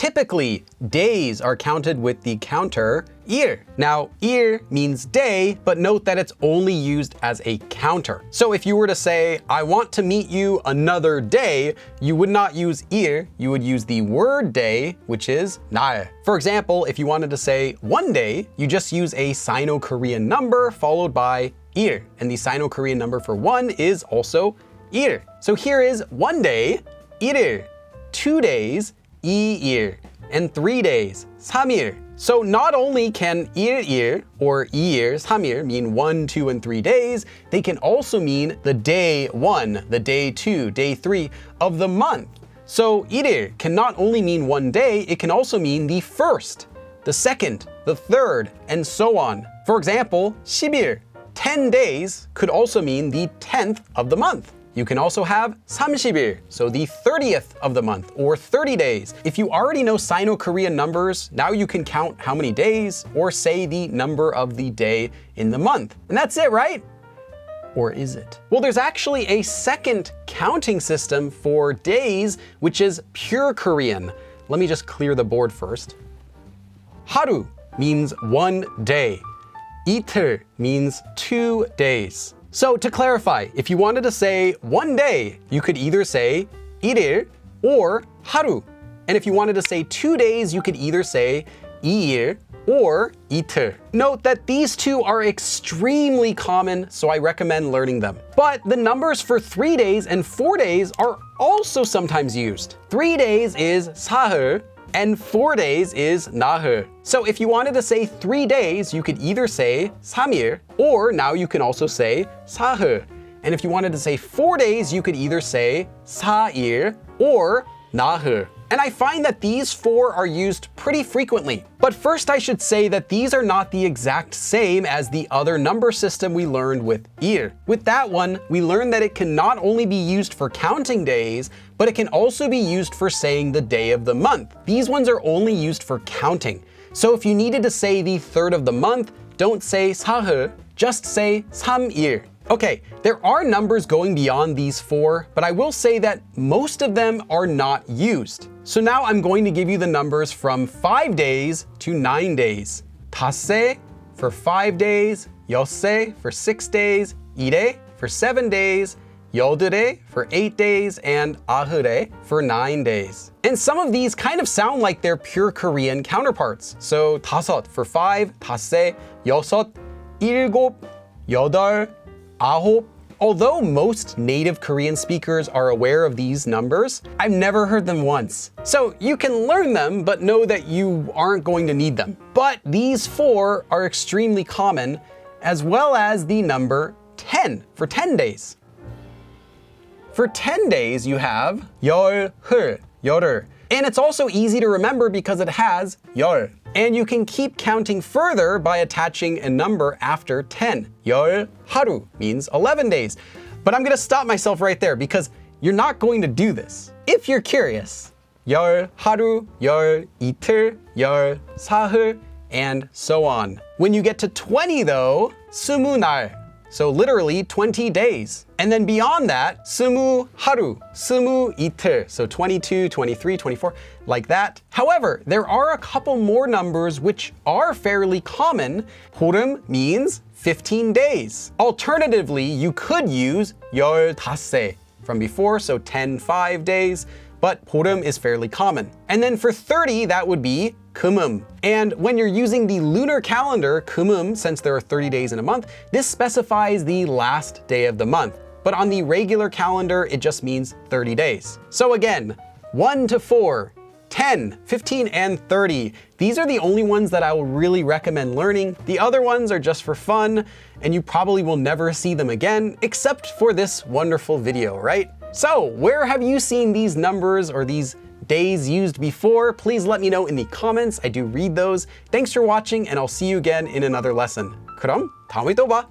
typically, days are counted with the counter 일. Now, 일 means day, but note that it's only used as a counter. So if you were to say, I want to meet you another day, you would not use 일, you would use the word day, which is 날. For example, if you wanted to say one day, you just use a Sino-Korean number followed by 일, and the Sino-Korean number for one is also 일. So here is one day, 일일, 2 days, 이일, and 3 days, 3일. So not only can 일일 or 이일, 3일 mean 1, 2, and 3 days, they can also mean the day 1, the day 2, day 3 of the month. So 일일 can not only mean one day, it can also mean the first, the second, the third, and so on. For example, 10일, 10 days, could also mean the 10th of the month. You can also have 30일, so the 30th of the month, or 30 days. If you already know Sino-Korean numbers, now you can count how many days, or say the number of the day in the month. And that's it, right? Or is it? Well, there's actually a second counting system for days, which is pure Korean. Let me just clear the board first. 하루 means one day. 이틀 means 2 days. So to clarify, if you wanted to say one day, you could either say 일일 or 하루. And if you wanted to say 2 days, you could either say 이일 or 이틀. Note that these two are extremely common, so I recommend learning them. But the numbers for 3 days and 4 days are also sometimes used. 3 days is 사흘, and 4 days is 나흘. So if you wanted to say 3 days, you could either say 3일, or now you can also say 사흘. And if you wanted to say 4 days, you could either say 4일 or 나흘. And I find that these 4 are used pretty frequently. But first I should say that these are not the exact same as the other number system we learned with 일. With that one, we learned that it can not only be used for counting days, but it can also be used for saying the day of the month. These ones are only used for counting. So if you needed to say the 3rd of the month, don't say 사흘, just say 3일. Okay, there are numbers going beyond these 4, but I will say that most of them are not used. So now I'm going to give you the numbers from 5 days to 9 days. 닷새 for 5 days, 엿새 for 6 days, 일에 for 7 days, 여드레 for 8 days, and 아흐레 for 9 days. And some of these kind of sound like their pure Korean counterparts. So 다섯 for 5, 닷새, 여섯, 일곱, 여덟, 아홉. Although most native Korean speakers are aware of these numbers, I've never heard them once. So you can learn them, but know that you aren't going to need them. But these 4 are extremely common, as well as the number 10 for 10 days. For 10 days, you have 열흘, 열흘. And it's also easy to remember because it has 열. And you can keep counting further by attaching a number after 10. 열 하루 means 11 days. But I'm gonna stop myself right there because you're not going to do this. If you're curious, 열 하루, 열 이틀, 열 사흘, and so on. When you get to 20 though, 스무 날. So literally 20 days. And then beyond that, 스무 하루, 스무 이틀. So 22, 23, 24, like that. However, there are a couple more numbers which are fairly common. 보름 means 15 days. Alternatively, you could use 열닷새 from before, so 10, 5 days. But 보름 is fairly common. And then for 30, that would be 금음. And when you're using the lunar calendar, 금음, since there are 30 days in a month, this specifies the last day of the month. But on the regular calendar, it just means 30 days. So again, 1 to 4, 10, 15, and 30. These are the only ones that I will really recommend learning. The other ones are just for fun, and you probably will never see them again, except for this wonderful video, right? So, where have you seen these numbers or these days used before? Please let me know in the comments. I do read those. Thanks for watching, and I'll see you again in another lesson. 그럼 다음에 또 봐.